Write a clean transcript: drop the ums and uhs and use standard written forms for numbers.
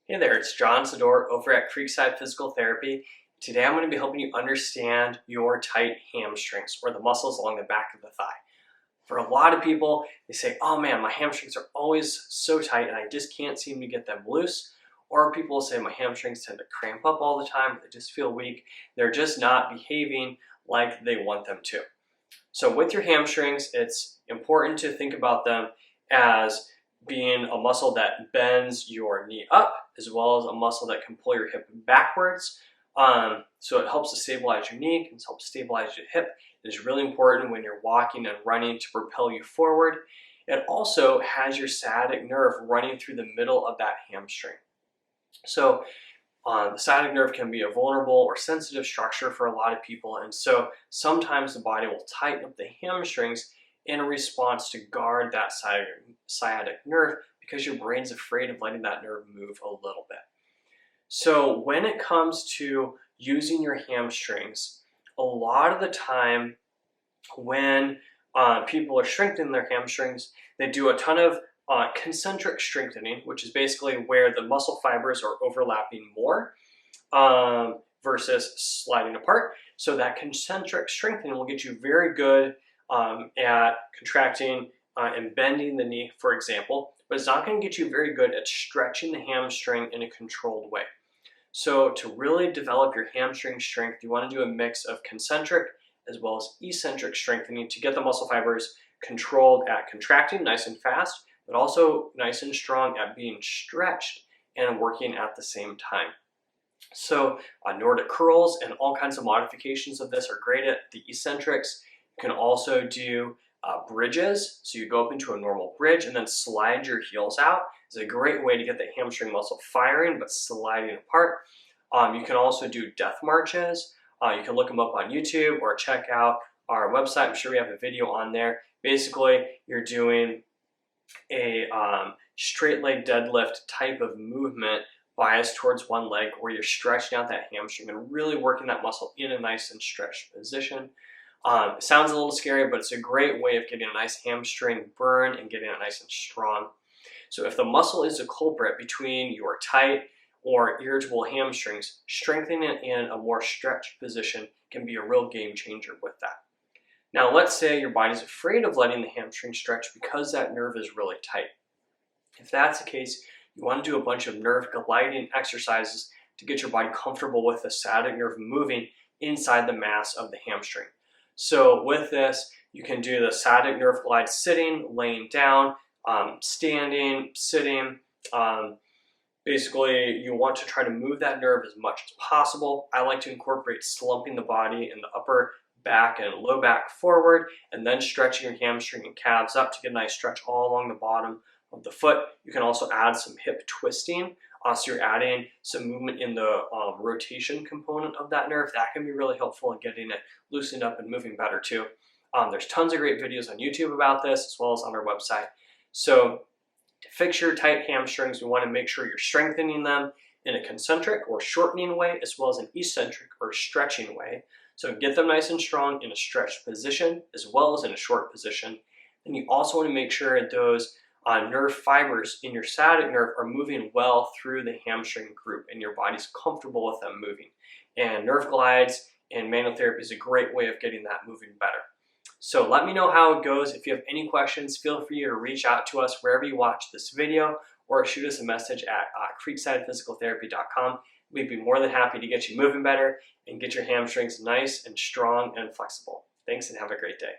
Hey there, it's John Sador over at Creekside Physical Therapy. Today I'm going to be helping you understand your tight hamstrings, or the muscles along the back of the thigh. For a lot of people, they say, oh man, my hamstrings are always so tight and I just can't seem to get them loose. Or people say my hamstrings tend to cramp up all the time, they just feel weak. They're just not behaving like they want them to. So with your hamstrings, it's important to think about them as being a muscle that bends your knee up, as well as a muscle that can pull your hip backwards. So it helps to stabilize your knee, it helps stabilize your hip. It is really important when you're walking and running to propel you forward. It also has your sciatic nerve running through the middle of that hamstring. So the sciatic nerve can be a vulnerable or sensitive structure for a lot of people, and so sometimes the body will tighten up the hamstrings in a response to guard that sciatic nerve because your brain's afraid of letting that nerve move a little bit. So when it comes to using your hamstrings, a lot of the time when people are strengthening their hamstrings, they do a ton of concentric strengthening, which is basically where the muscle fibers are overlapping more versus sliding apart. So that concentric strengthening will get you very good at contracting and bending the knee, for example, but it's not going to get you very good at stretching the hamstring in a controlled way. So to really develop your hamstring strength, you want to do a mix of concentric as well as eccentric strengthening to get the muscle fibers controlled at contracting nice and fast, but also nice and strong at being stretched and working at the same time. So Nordic curls and all kinds of modifications of this are great at the eccentrics. You can also do bridges. So you go up into a normal bridge and then slide your heels out. It's a great way to get the hamstring muscle firing but sliding apart. You can also do death marches. You can look them up on YouTube or check out our website. I'm sure we have a video on there. Basically, you're doing a straight leg deadlift type of movement biased towards one leg where you're stretching out that hamstring and really working that muscle in a nice and stretched position. It sounds a little scary, but it's a great way of getting a nice hamstring burn and getting it nice and strong. So if the muscle is a culprit between your tight or irritable hamstrings, strengthening it in a more stretched position can be a real game changer with that. Now let's say your body's afraid of letting the hamstring stretch because that nerve is really tight. If that's the case, you want to do a bunch of nerve gliding exercises to get your body comfortable with the sciatic nerve moving inside the mass of the hamstring. So with this, you can do the sciatic nerve glide sitting, laying down, standing, sitting. Basically, you want to try to move that nerve as much as possible. I like to incorporate slumping the body in the upper back and low back forward, and then stretching your hamstring and calves up to get a nice stretch all along the bottom of the foot. You can also add some hip twisting. So you're adding some movement in the rotation component of that nerve. That can be really helpful in getting it loosened up and moving better too. There's tons of great videos on YouTube about this, as well as on our website. So to fix your tight hamstrings, we want to make sure you're strengthening them in a concentric or shortening way, as well as an eccentric or stretching way. So get them nice and strong in a stretched position, as well as in a short position. And you also want to make sure those nerve fibers in your sciatic nerve are moving well through the hamstring group and your body's comfortable with them moving. And nerve glides and manual therapy is a great way of getting that moving better. So let me know how it goes. If you have any questions, feel free to reach out to us wherever you watch this video or shoot us a message at creeksidefysicaltherapy.com. We'd be more than happy to get you moving better and get your hamstrings nice and strong and flexible. Thanks and have a great day.